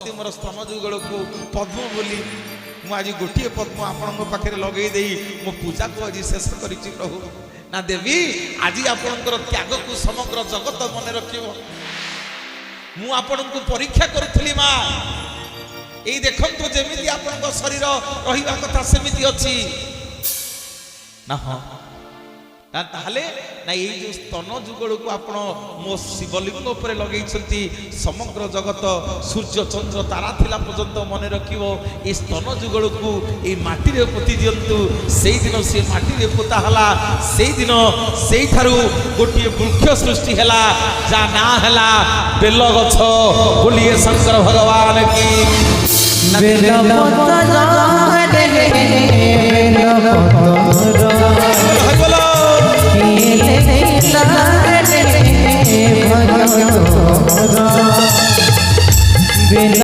समस्ते मोर स्तन जुगल को पद्म बोली मु आज गोटे पद्म आपण पाखे लगे दे मो पूजा को आज शेष कर प्रभु ना देवी आज आपणकर त्याग को समग्र जगत मन रखिब मु आपण को परीक्षा करुली माँ ये देखो जमी आपण शरीर रहा कथा सेमिति अच्छी ना हाँ ताहले ना ये जो स्तन जुगल को आपण मो शिवलिंग उपर लगे समग्र जगत सूर्य चंद्र तारा थिला पर्यंत मन रखिबो ये स्तन जुगल को ये माटी रे पोती दियंतु से दिन से माटी रे पोता हला से दिन से थारु गोटे वृक्ष सृष्टि हला जा ना हला बेल गछ बोलिए शंकर भगवान की बेल पता